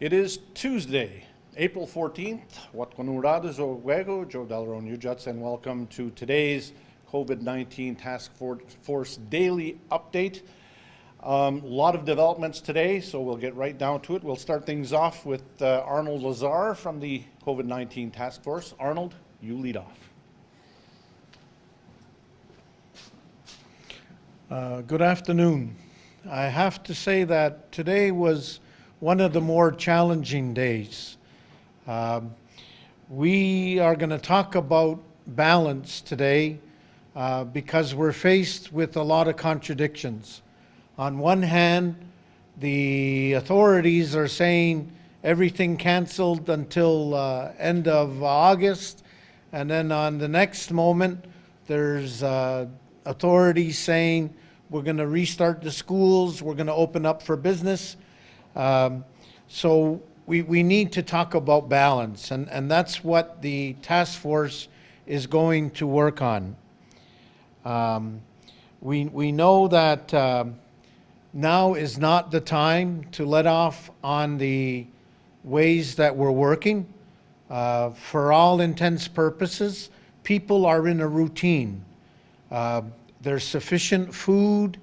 It is Tuesday, April 14th. Watkonurada Zogwego, Joe Dalaron Ujuts, and welcome to today's COVID-19 Task Force Daily Update. A lot of developments today, so we'll get right down to it. We'll start things off with Arnold Lazare from the COVID-19 Task Force. Arnold, you lead off. Good afternoon. I have to say that today was one of the more challenging days. We are going to talk about balance today because we're faced with a lot of contradictions. On one hand, the authorities are saying everything canceled until end of August, and then on the next moment, there's authorities saying we're going to restart the schools, we're going to open up for business. So we need to talk about balance, and that's what the task force is going to work on. We know that now is not the time to let off on the ways that we're working. For all intents purposes, people are in a routine. There's sufficient food.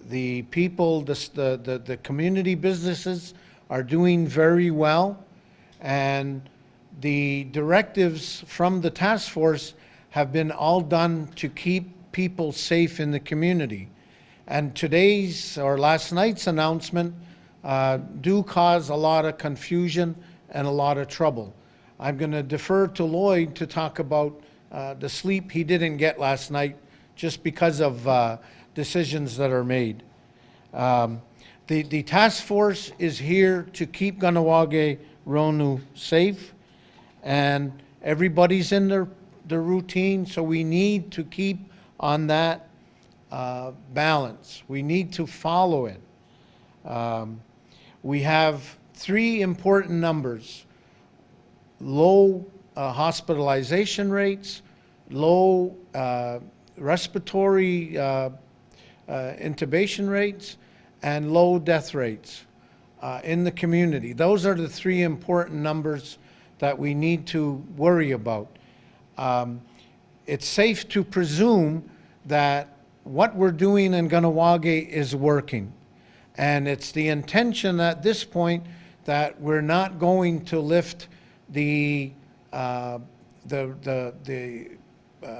The people, the community businesses are doing very well, and the directives from the task force have been all done to keep people safe in the community. And today's or last night's announcement do cause a lot of confusion and a lot of trouble. I'm going to defer to Lloyd to talk about the sleep he didn't get last night just because of decisions that are made. The task force is here to keep Kahnawake Ronu safe, and everybody's in their routine, so we need to keep on that balance. We need to follow it. We have three important numbers: low hospitalization rates, low respiratory intubation rates, and low death rates in the community. Those are the three important numbers that we need to worry about. It's safe to presume that what we're doing in Kahnawake is working. And it's the intention at this point that we're not going to lift the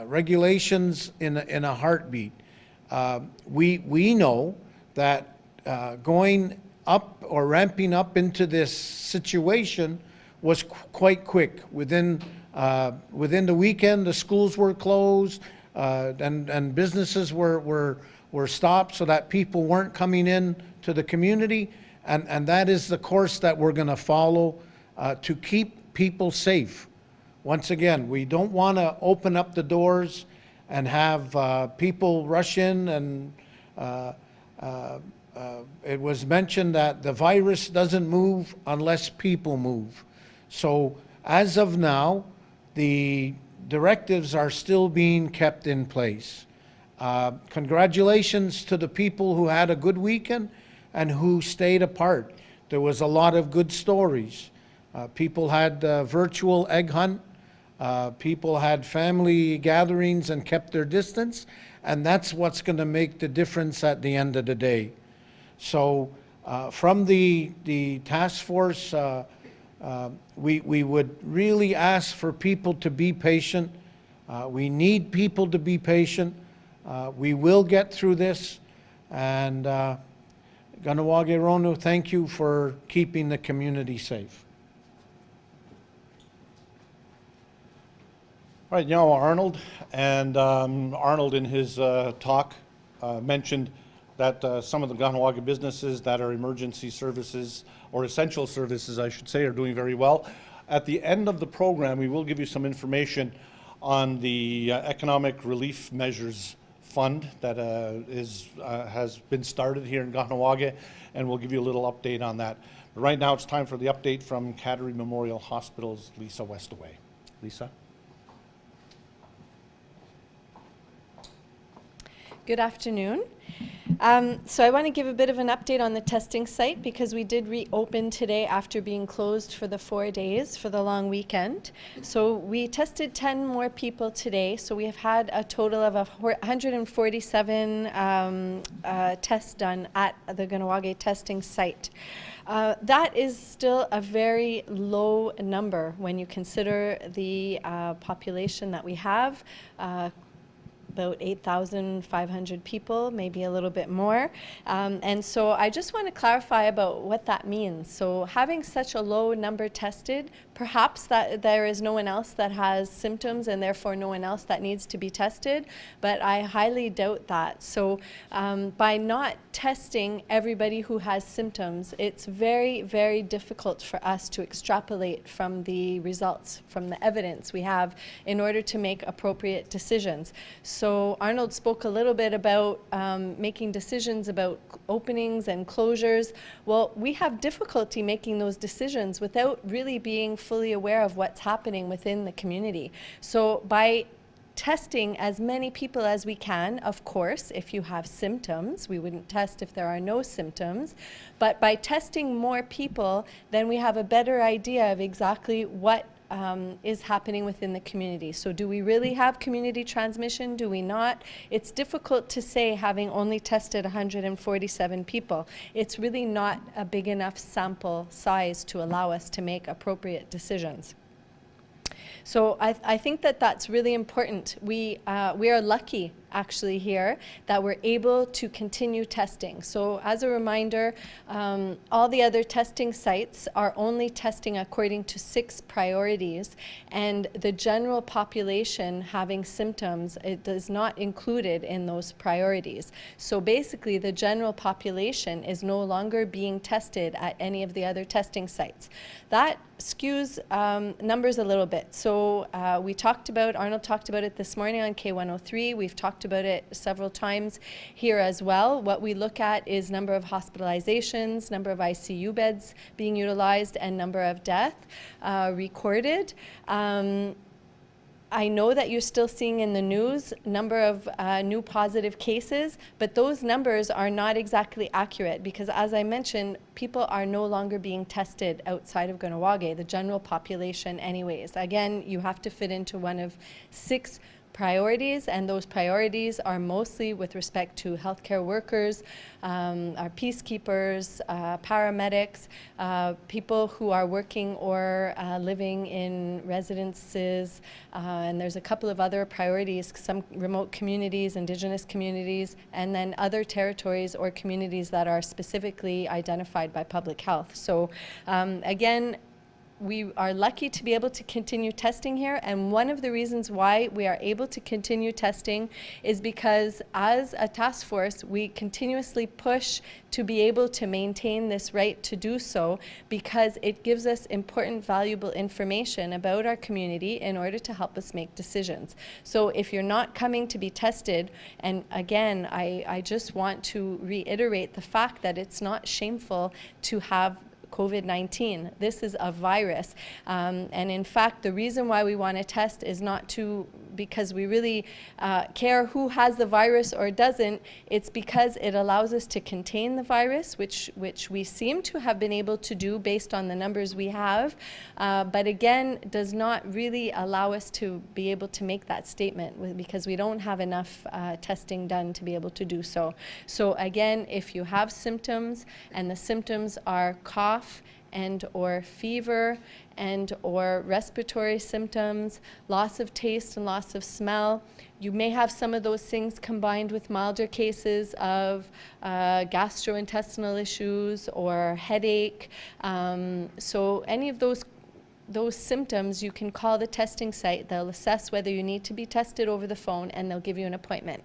regulations in a heartbeat. We know that going up or ramping up into this situation was quite quick. Within the weekend, the schools were closed and businesses were stopped so that people weren't coming in to the community. And that is the course that we're going to follow to keep people safe. Once again, we don't want to open up the doors and have people rush in, and it was mentioned that the virus doesn't move unless people move. So as of now, the directives are still being kept in place. Congratulations to the people who had a good weekend and who stayed apart. There was a lot of good stories. People had virtual egg hunt. People had family gatherings and kept their distance, and that's what's going to make the difference at the end of the day. So from the task force, we would really ask for people to be patient. We need people to be patient. We will get through this, and Kahnawake Ronu, thank you for keeping the community safe. Right, now Arnold, and Arnold in his talk mentioned that some of the Kahnawake businesses that are emergency services, or essential services I should say, are doing very well. At the end of the program, we will give you some information on the Economic Relief Measures Fund that has been started here in Kahnawake, and we'll give you a little update on that. But right now it's time for the update from Cattery Memorial Hospital's Lisa Westaway. Lisa? Good afternoon. So I want to give a bit of an update on the testing site because we did reopen today after being closed for the 4 days for the long weekend. So we tested 10 more people today. So we have had a total of 147 tests done at the Kahnawake testing site. That is still a very low number when you consider the population that we have. About 8,500 people, maybe a little bit more. And so I just want to clarify about what that means. So having such a low number tested, perhaps that there is no one else that has symptoms and therefore no one else that needs to be tested, but I highly doubt that. So by not testing everybody who has symptoms, it's very, very difficult for us to extrapolate from the results, from the evidence we have in order to make appropriate decisions. So Arnold spoke a little bit about making decisions about openings and closures. Well, we have difficulty making those decisions without really being fully aware of what's happening within the community. So by testing as many people as we can, of course, if you have symptoms, we wouldn't test if there are no symptoms, but by testing more people, then we have a better idea of exactly what is happening within the community. So do we really have community transmission? Do we not? It's difficult to say having only tested 147 people. It's really not a big enough sample size to allow us to make appropriate decisions. So I think that that's really important. We are lucky actually here that we're able to continue testing. So as a reminder, all the other testing sites are only testing according to 6 priorities, and the general population having symptoms, it is not included in those priorities. So basically the general population is no longer being tested at any of the other testing sites. That skews numbers a little bit. So Arnold talked about it this morning on K103. We've talked about it several times here as well. What we look at is number of hospitalizations, number of ICU beds being utilized, and number of deaths recorded. I know that you're still seeing in the news number of new positive cases, but those numbers are not exactly accurate because, as I mentioned, people are no longer being tested outside of Kahnawake, the general population anyways. Again, you have to fit into one of 6 priorities, and those priorities are mostly with respect to healthcare workers, our peacekeepers, paramedics, people who are working or living in residences, and there's a couple of other priorities, some remote communities, Indigenous communities, and then other territories or communities that are specifically identified by public health. So again, we are lucky to be able to continue testing here, and one of the reasons why we are able to continue testing is because as a task force we continuously push to be able to maintain this right to do so, because it gives us important, valuable information about our community in order to help us make decisions. So if you're not coming to be tested, and again, I just want to reiterate the fact that it's not shameful to have COVID-19. This is a virus. And in fact, the reason why we want to test is not because we really care who has the virus or doesn't. It's because it allows us to contain the virus, which we seem to have been able to do based on the numbers we have. But again, does not really allow us to be able to make that statement because we don't have enough testing done to be able to do so. So again, if you have symptoms and the symptoms are cough, and or fever and or respiratory symptoms, loss of taste and loss of smell, you may have some of those things combined with milder cases of gastrointestinal issues or headache. So any of those symptoms, you can call the testing site. They'll assess whether you need to be tested over the phone, and they'll give you an appointment.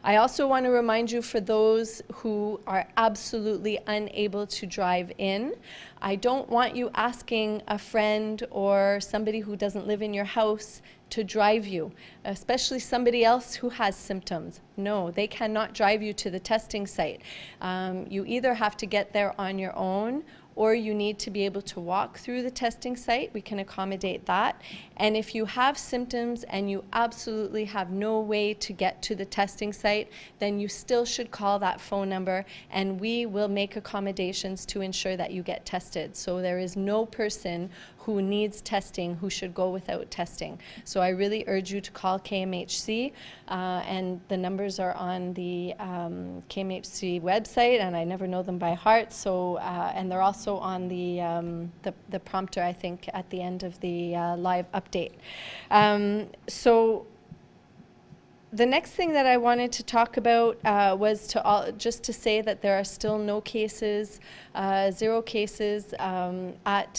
I also want to remind you, for those who are absolutely unable to drive in, I don't want you asking a friend or somebody who doesn't live in your house to drive you, especially somebody else who has symptoms. No, they cannot drive you to the testing site. You either have to get there on your own, or you need to be able to walk through the testing site, we can accommodate that. And if you have symptoms and you absolutely have no way to get to the testing site, then you still should call that phone number, and we will make accommodations to ensure that you get tested. So there is no person who needs testing who should go without testing. So I really urge you to call KMHC, and the numbers are on the KMHC website, and I never know them by heart. So and they're also on the prompter, I think, at the end of the live update. So the next thing that I wanted to talk about was just to say that there are still no cases, 0 cases at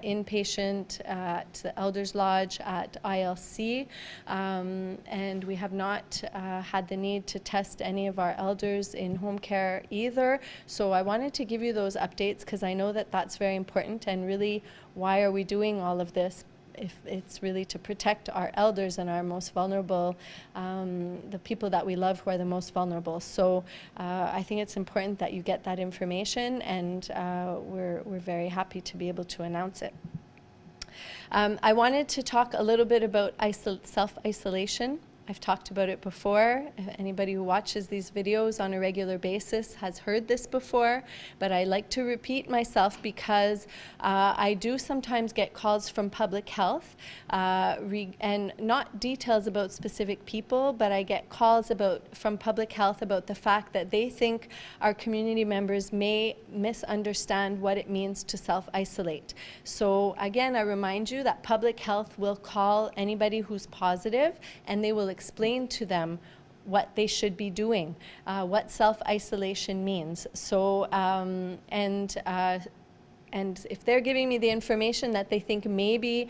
inpatient, at the Elders Lodge, at ILC, and we have not had the need to test any of our elders in home care either. So I wanted to give you those updates because I know that that's very important, and really, why are we doing all of this? If it's really to protect our elders and our most vulnerable, the people that we love who are the most vulnerable. So I think it's important that you get that information, and we're very happy to be able to announce it. I wanted to talk a little bit about self-isolation. I've talked about it before. Anybody who watches these videos on a regular basis has heard this before, but I like to repeat myself because I do sometimes get calls from public health, and not details about specific people, but I get calls from public health about the fact that they think our community members may misunderstand what it means to self-isolate. So again, I remind you that public health will call anybody who's positive, and they will explain to them what they should be doing, what self-isolation means. So, and if they're giving me the information that they think maybe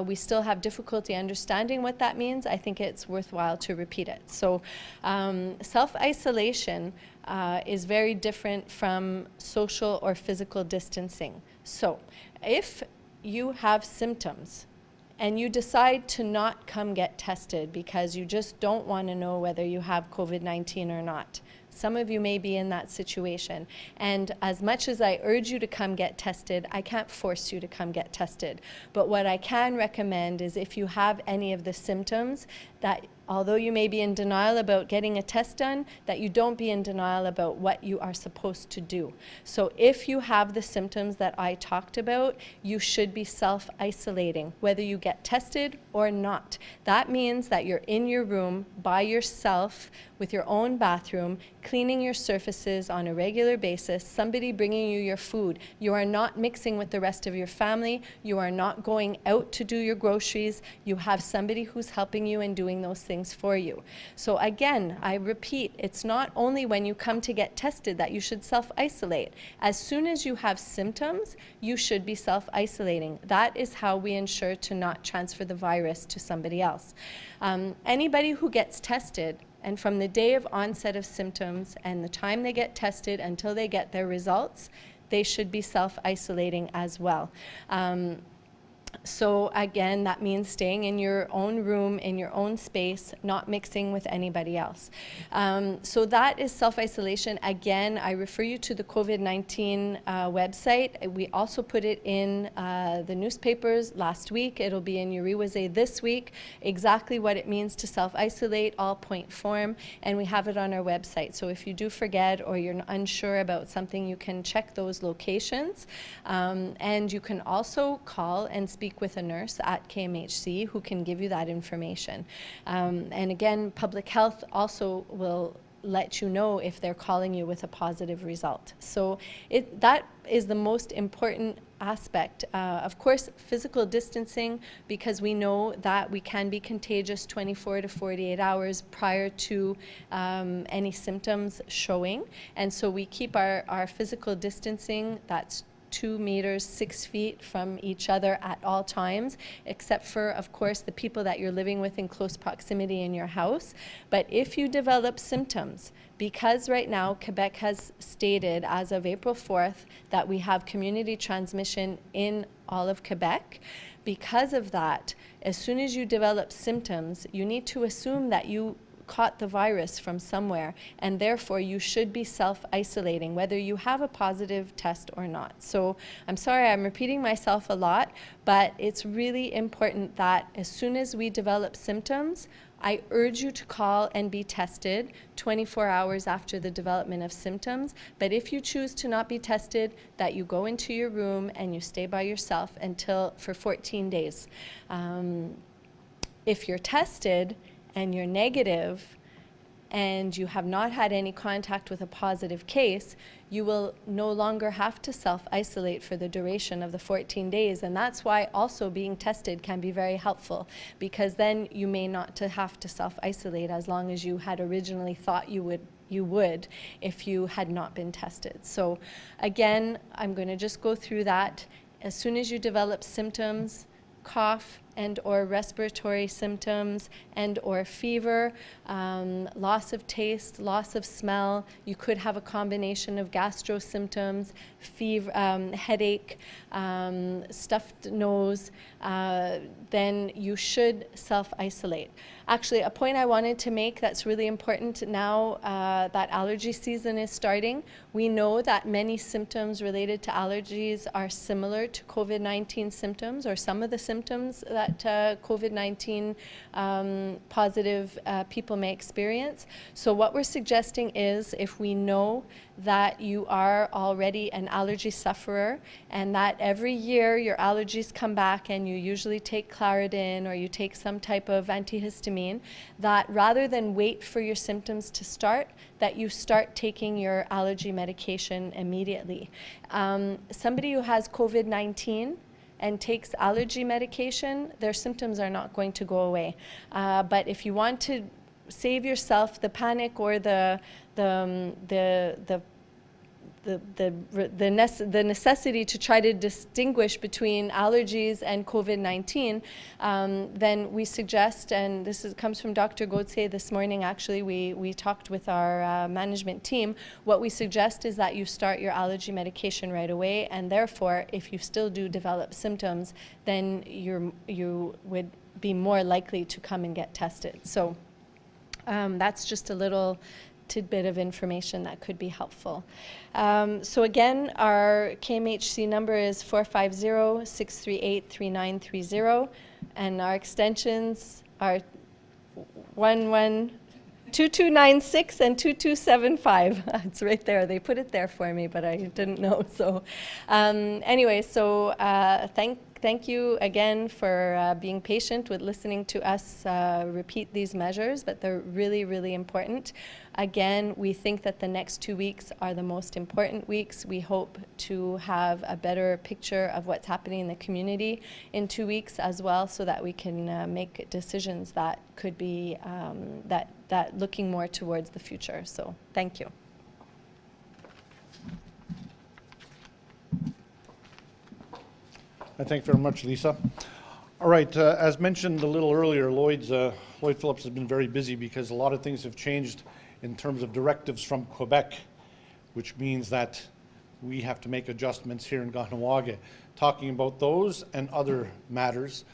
we still have difficulty understanding what that means, I think it's worthwhile to repeat it. So self-isolation is very different from social or physical distancing. So if you have symptoms and you decide to not come get tested because you just don't want to know whether you have COVID-19 or not. Some of you may be in that situation. And as much as I urge you to come get tested, I can't force you to come get tested. But what I can recommend is if you have any of the symptoms, that although you may be in denial about getting a test done, that you don't be in denial about what you are supposed to do. So if you have the symptoms that I talked about, you should be self-isolating, whether you get tested or not. That means that you're in your room by yourself with your own bathroom, cleaning your surfaces on a regular basis, somebody bringing you your food. You are not mixing with the rest of your family. You are not going out to do your groceries. You have somebody who's helping you and doing those things for you. So again, I repeat, it's not only when you come to get tested that you should self-isolate. As soon as you have symptoms, you should be self-isolating. That is how we ensure to not transfer the virus to somebody else. Anybody who gets tested, and from the day of onset of symptoms and the time they get tested until they get their results, they should be self-isolating as well. So again, that means staying in your own room, in your own space, not mixing with anybody else. So that is self-isolation. Again, I refer you to the COVID-19 website. We also put it in the newspapers last week. It'll be in Westaway this week, exactly what it means to self-isolate, all point form, and we have it on our website. So if you do forget or you're unsure about something, you can check those locations. And you can also call and speak with a nurse at KMHC who can give you that information. And again, public health also will let you know if they're calling you with a positive result. So that is the most important aspect. Of course, physical distancing, because we know that we can be contagious 24 to 48 hours prior to any symptoms showing. And so we keep our physical distancing, that's 2 meters, 6 feet from each other at all times, except for, of course, the people that you're living with in close proximity in your house. But if you develop symptoms, because right now Quebec has stated as of April 4th that we have community transmission in all of Quebec, because of that, as soon as you develop symptoms, you need to assume that you caught the virus from somewhere, and therefore you should be self-isolating, whether you have a positive test or not. So I'm sorry I'm repeating myself a lot, but it's really important that as soon as we develop symptoms, I urge you to call and be tested 24 hours after the development of symptoms. But if you choose to not be tested, that you go into your room and you stay by yourself for 14 days. If you're tested and you're negative and you have not had any contact with a positive case, you will no longer have to self-isolate for the duration of the 14 days. And that's why also being tested can be very helpful, because then you may not have to self-isolate as long as you had originally thought you would if you had not been tested. So again, I'm going to just go through that. As soon as you develop symptoms, cough and or respiratory symptoms and or fever, loss of taste, loss of smell. You could have a combination of gastro symptoms, fever, headache, stuffed nose. Then you should self-isolate. Actually, a point I wanted to make that's really important now that allergy season is starting. We know that many symptoms related to allergies are similar to COVID-19 symptoms, or some of the symptoms that COVID-19 positive people may experience. So what we're suggesting is, if we know that you are already an allergy sufferer and that every year your allergies come back and you usually take Claritin or you take some type of antihistamine, that rather than wait for your symptoms to start, that you start taking your allergy medication immediately. Somebody who has COVID-19 and takes allergy medication, their symptoms are not going to go away. But if you want to save yourself the panic or the necessity to try to distinguish between allergies and COVID-19, then we suggest, and this comes from Dr. Gauthier this morning actually, we talked with our management team, what we suggest is that you start your allergy medication right away, and therefore if you still do develop symptoms, then you would be more likely to come and get tested. So that's just a little tidbit of information that could be helpful. So again, our KMHC number is 450-638-3930, and our extensions are 2296 and 2275. It's right there. They put it there for me, but I didn't know. So anyway, so thank you again for being patient with listening to us repeat these measures, but they're really, really important. Again, we think that the next 2 weeks are the most important weeks. We hope to have a better picture of what's happening in the community in 2 weeks as well, so that we can make decisions that could be that looking more towards the future. So thank you. Thank you very much, Lisa. All right, as mentioned a little earlier, Lloyd Phillips has been very busy because a lot of things have changed in terms of directives from Quebec, which means that we have to make adjustments here in Kahnawake. Talking about those and other matters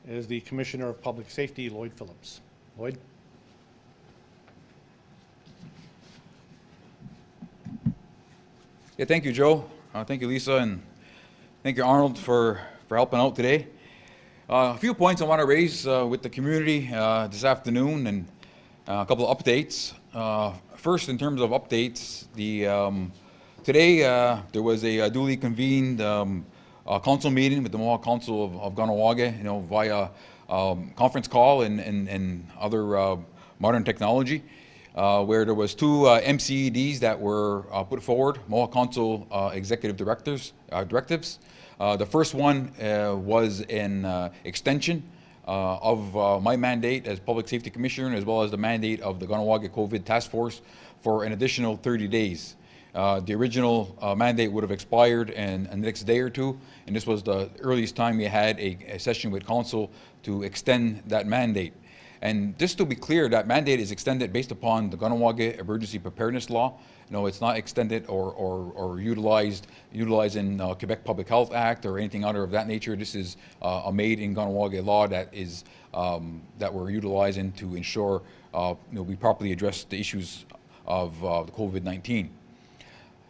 is the Commissioner of Public Safety, Lloyd Phillips. Lloyd? Yeah, thank you, Joe. Thank you, Lisa, and thank you, Arnold, for helping out today. A few points I want to raise with the community this afternoon, and a couple of updates. First, in terms of updates, today there was a duly convened council meeting with the Mohawk Council of Kahnawake, via conference call and other modern technology, where there was 2 MCEDs that were put forward, Mohawk Council executive directives. The first one was an extension of my mandate as Public Safety Commissioner, as well as the mandate of the Kahnawake COVID Task Force for an additional 30 days. The original mandate would have expired in the next day or two, and this was the earliest time we had a session with Council to extend that mandate. And just to be clear, that mandate is extended based upon the Kahnawake Emergency Preparedness Law. It's not extended or utilizing Quebec Public Health Act or anything other of that nature. This is a made in Kahnawake law that is that we're utilizing to ensure we properly address the issues of the COVID-19.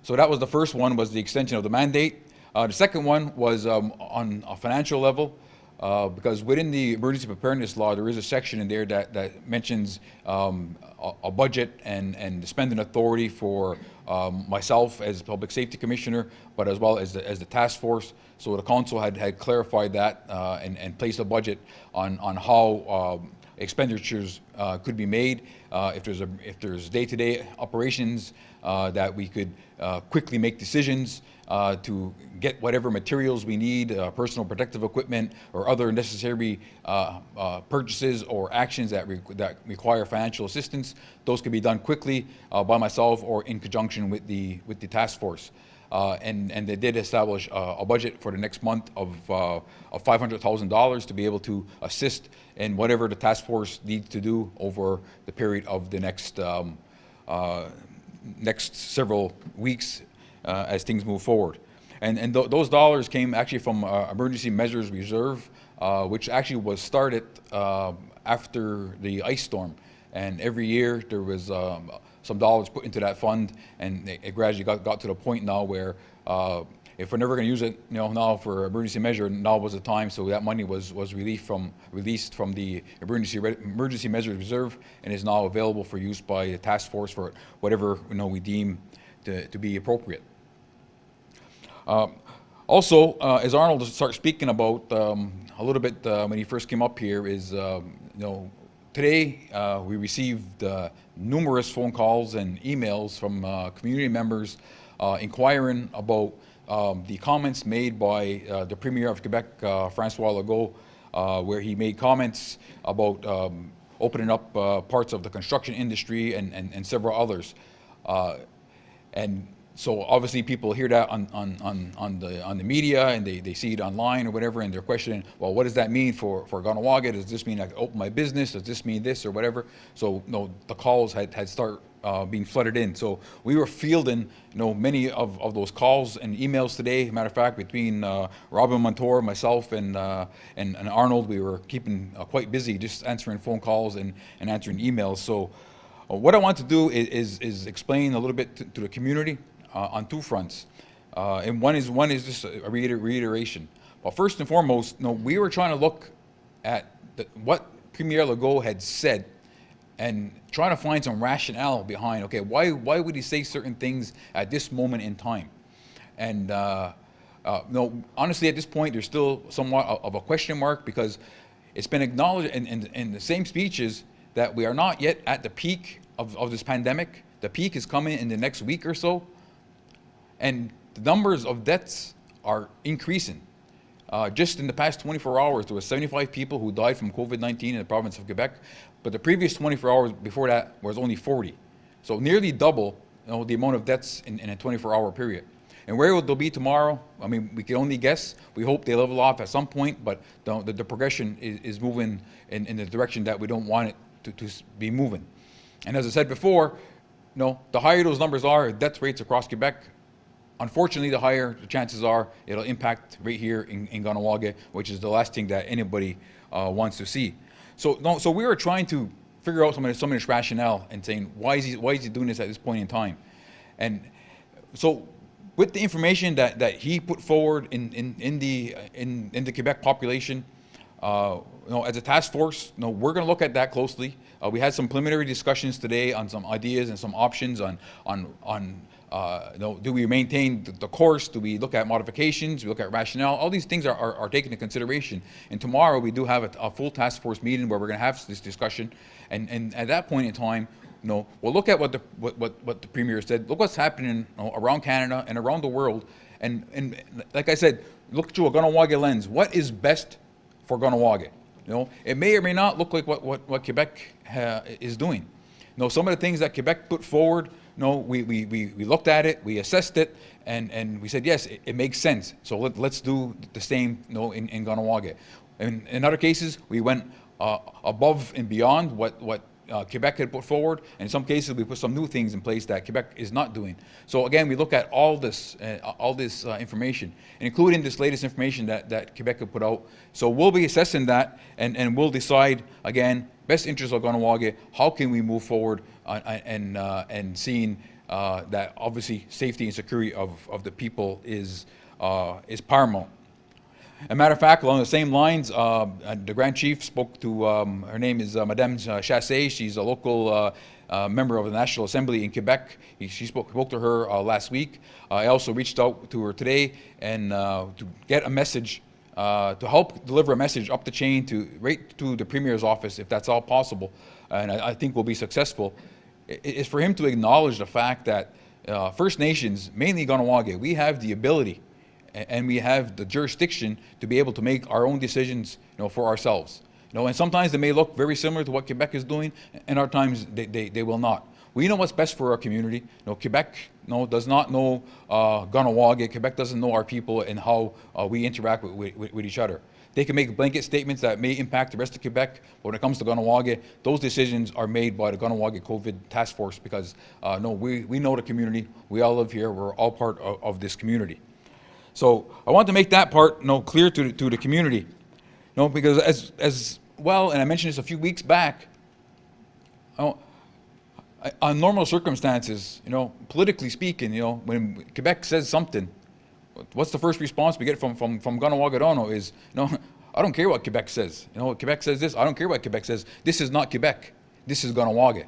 So that was the first one, was the extension of the mandate. The second one was on a financial level. Because within the emergency preparedness law, there is a section in there that mentions a budget and spending authority for myself as public safety commissioner, but as well as the task force. So the council had clarified that and placed a budget on how expenditures could be made if there's day-to-day operations that we could quickly make decisions to get whatever materials we need, personal protective equipment or other necessary purchases or actions that require financial assistance. Those can be done quickly by myself or in conjunction with the task force. And they did establish a budget for the next month of $500,000 to be able to assist in whatever the task force needs to do over the period of the next several weeks as things move forward. And those dollars came actually from Emergency Measures Reserve, which actually was started after the ice storm. And every year there was some dollars put into that fund, and it gradually got to the point now where if we're never going to use it, now for emergency measure, now was the time. So that money was released from the emergency measures reserve, and is now available for use by the task force for whatever we deem to be appropriate. Also, as Arnold started speaking about a little bit when he first came up here, is today we received numerous phone calls and emails from community members inquiring about the comments made by the Premier of Quebec, Francois Legault, where he made comments about opening up parts of the construction industry and several others. And so obviously people hear that on the media, and they see it online or whatever, and they're questioning, well, what does that mean for Kahnawake? Does this mean I can open my business? Does this mean this or whatever? So the calls had started being flooded in. So we were fielding many of those calls and emails today. Matter of fact, between Robin Montour, myself, and Arnold, we were keeping quite busy just answering phone calls and answering emails. So what I want to do is explain a little bit to the community on two fronts, and one is just a reiteration. But first and foremost, we were trying to look at what Premier Legault had said, and trying to find some rationale behind. Okay, why would he say certain things at this moment in time? And honestly, at this point, there's still somewhat of a question mark, because it's been acknowledged in the same speeches that we are not yet at the peak of this pandemic. The peak is coming in the next week or so. And the numbers of deaths are increasing. Just in the past 24 hours, there were 75 people who died from COVID-19 in the province of Quebec, but the previous 24 hours before that was only 40. So nearly double the amount of deaths in a 24-hour period. And where will they be tomorrow? I mean, we can only guess. We hope they level off at some point, but the progression is moving in the direction that we don't want it to be moving. And as I said before, the higher those numbers are, death rates across Quebec, unfortunately, the higher the chances are it'll impact right here in Kahnawake, which is the last thing that anybody wants to see. So we were trying to figure out some of this rationale and saying, why is he doing this at this point in time? And so with the information that he put forward in the Quebec population, as a task force, we're going to look at that closely. We had some preliminary discussions today on some ideas and some options on do we maintain the course? Do we look at modifications? Do we look at rationale? All these things are taken into consideration. And tomorrow we do have a full task force meeting where we're going to have this discussion. And at that point in time, we'll look at what the Premier said. Look what's happening around Canada and around the world. And like I said, look through a Kahnawake lens. What is best for Kahnawake? It may or may not look like what Quebec is doing. Some of the things that Quebec put forward, we looked at it, we assessed it, and we said, yes, it makes sense. So let's do the same in Kahnawake. In other cases, we went above and beyond what Quebec had put forward. And in some cases, we put some new things in place that Quebec is not doing. So again, we look at all this information, including this latest information that Quebec had put out. So we'll be assessing that, and we'll decide, again, best interest of Kahnawake, how can we move forward and seeing that obviously safety and security of the people is paramount. As a matter of fact, along the same lines, the Grand Chief spoke to, her name is Madame Chassé. She's a local member of the National Assembly in Quebec. She spoke to her last week. I also reached out to her today and to get a message, to help deliver a message up the chain right to the Premier's office, if that's all possible, and I think we'll be successful. It's for him to acknowledge the fact that First Nations, mainly Kahnawake, we have the ability and we have the jurisdiction to be able to make our own decisions, for ourselves. And sometimes they may look very similar to what Quebec is doing, and other times they will not. We know what's best for our community. Quebec does not know Kahnawake. Quebec doesn't know our people and how we interact with each other. They can make blanket statements that may impact the rest of Quebec, but when it comes to Kahnawake, those decisions are made by the Kahnawake COVID task force because we know the community. We all live here. We're all part of this community. So I want to make that part clear to the community, because as well, and I mentioned this a few weeks back, on normal circumstances, politically speaking, when Quebec says something, what's the first response we get from Kahnawake is, I don't care what Quebec says. Quebec says this, I don't care what Quebec says. This is not Quebec, this is Kahnawake.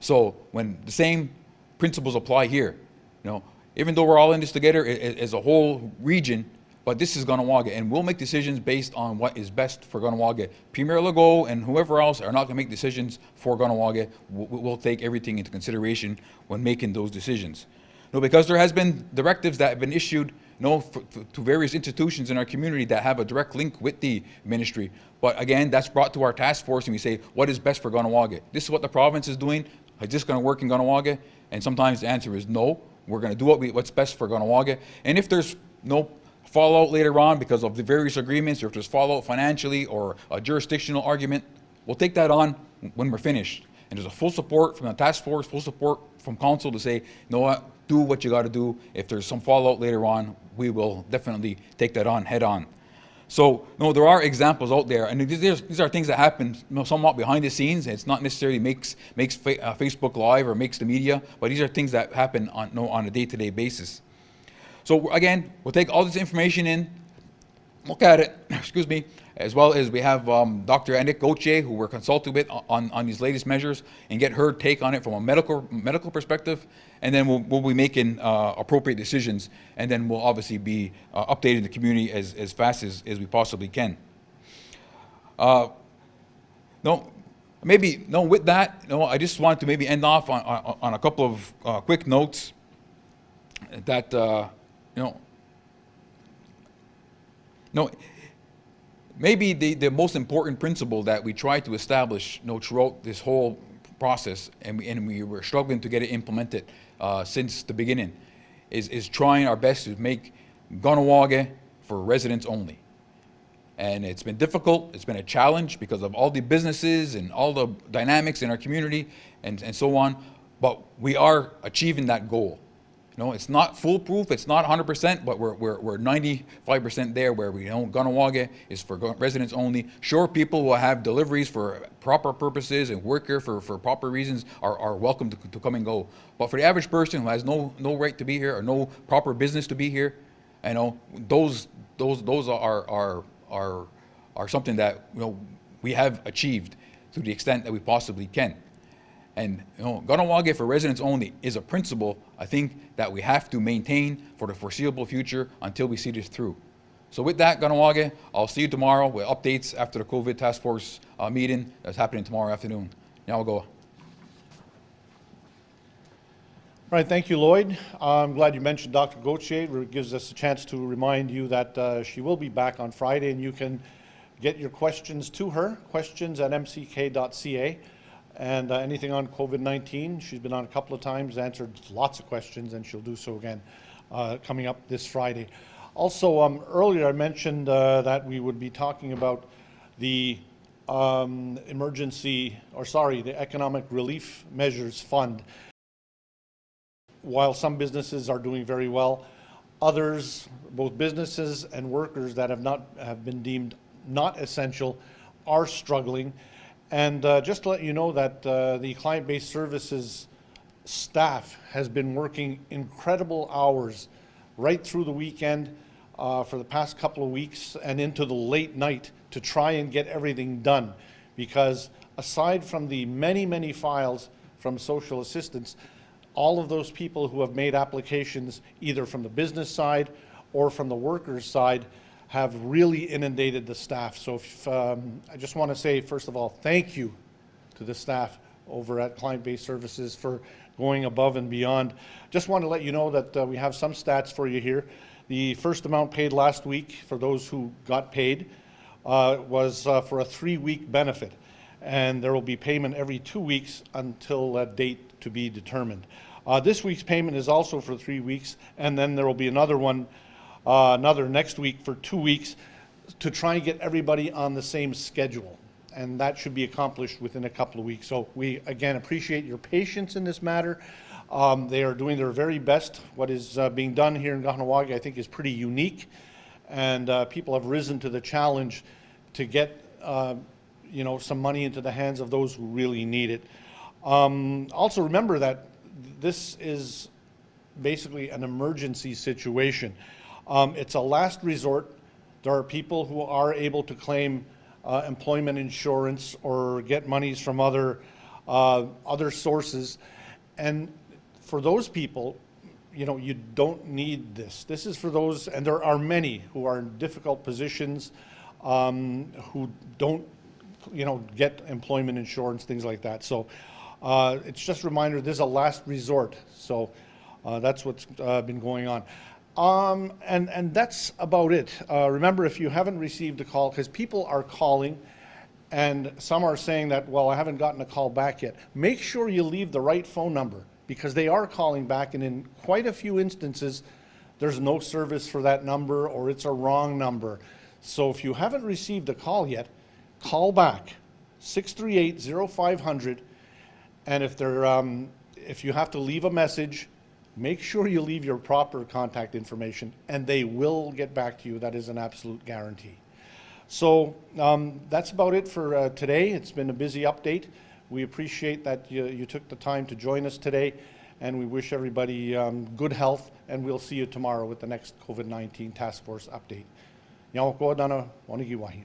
So when the same principles apply here, even though we're all in this together as a whole region, but this is Kahnawake, and we'll make decisions based on what is best for Kahnawake. Premier Legault and whoever else are not going to make decisions for Kahnawake. We'll take everything into consideration when making those decisions. Because there has been directives that have been issued to various institutions in our community that have a direct link with the ministry. But again, that's brought to our task force and we say, what is best for Kahnawake? This is what the province is doing. Is this going to work in Kahnawake? And sometimes the answer is no. We're going to do what's best for Kahnawake. And if there's no fallout later on because of the various agreements, or if there's fallout financially or a jurisdictional argument, we'll take that on when we're finished. And there's a full support from the task force, full support from council to say, what, do what you got to do. If there's some fallout later on, we will definitely take that on head on. So, there are examples out there, and these are things that happen somewhat behind the scenes. It's not necessarily makes Facebook Live or makes the media, but these are things that happen on a day-to-day basis. So again, we'll take all this information in, look at it, excuse me, as well as we have Dr. Annick Gauthier, who we're consulting with on these latest measures, and get her take on it from a medical perspective, and then we'll be making appropriate decisions, and then we'll obviously be updating the community as fast as we possibly can. With that, I just wanted to maybe end off on a couple of quick notes that, maybe the most important principle that we try to establish throughout this whole process, and we were struggling to get it implemented since the beginning, is trying our best to make Kahnawake for residents only. And it's been difficult, it's been a challenge because of all the businesses and all the dynamics in our community and so on, but we are achieving that goal. It's not foolproof, it's not 100%, but we're 95% there where we know Kahnawake is for residents only. Sure, people who have deliveries for proper purposes and work here for proper reasons are welcome to come and go. But for the average person who has no right to be here or no proper business to be here, those are something that we have achieved to the extent that we possibly can. And Kahnawake for residents only is a principle, I think, that we have to maintain for the foreseeable future until we see this through. So with that, Kahnawake, I'll see you tomorrow with updates after the COVID task force meeting that's happening tomorrow afternoon. Now we'll go. Right, thank you, Lloyd. I'm glad you mentioned Dr. Gauthier. It gives us a chance to remind you that she will be back on Friday, and you can get your questions to her, questions@mck.ca. And anything on COVID-19, she's been on a couple of times, answered lots of questions, and she'll do so again coming up this Friday. Also, earlier I mentioned that we would be talking about the the Economic Relief Measures Fund. While some businesses are doing very well, others, both businesses and workers that have been deemed not essential, are struggling. And just to let you know that the client-based services staff has been working incredible hours right through the weekend for the past couple of weeks and into the late night to try and get everything done. Because aside from the many, many files from social assistance, all of those people who have made applications either from the business side or from the workers side have really inundated the staff. So I just want to say, first of all, thank you to the staff over at Client-Based Services for going above and beyond. Just want to let you know that we have some stats for you here. The first amount paid last week for those who got paid was for a 3-week benefit, and there will be payment every 2 weeks until a date to be determined. This week's payment is also for 3 weeks, and then there will be another one, another next week for 2 weeks to try and get everybody on the same schedule. And that should be accomplished within a couple of weeks. So we, again, appreciate your patience in this matter. They are doing their very best. What is being done here in Kahnawake, I think, is pretty unique. And people have risen to the challenge to get some money into the hands of those who really need it. Also remember that this is basically an emergency situation. It's a last resort. There are people who are able to claim employment insurance or get monies from other sources, and for those people, you don't need this. This is for those, and there are many who are in difficult positions, who don't, get employment insurance, things like that. So it's just a reminder, this is a last resort. So that's what's been going on. And that's about it. Remember, if you haven't received a call, because people are calling, and some are saying that, well, I haven't gotten a call back yet. Make sure you leave the right phone number, because they are calling back, and in quite a few instances, there's no service for that number, or it's a wrong number. So if you haven't received a call yet, call back, 638-0500, and if you have to leave a message, make sure you leave your proper contact information, and they will get back to you. That is an absolute guarantee. So that's about it for today. It's been a busy update. We appreciate that you took the time to join us today, and we wish everybody good health, and we'll see you tomorrow with the next COVID-19 task force update. Nyawako dana, wanigiwahi.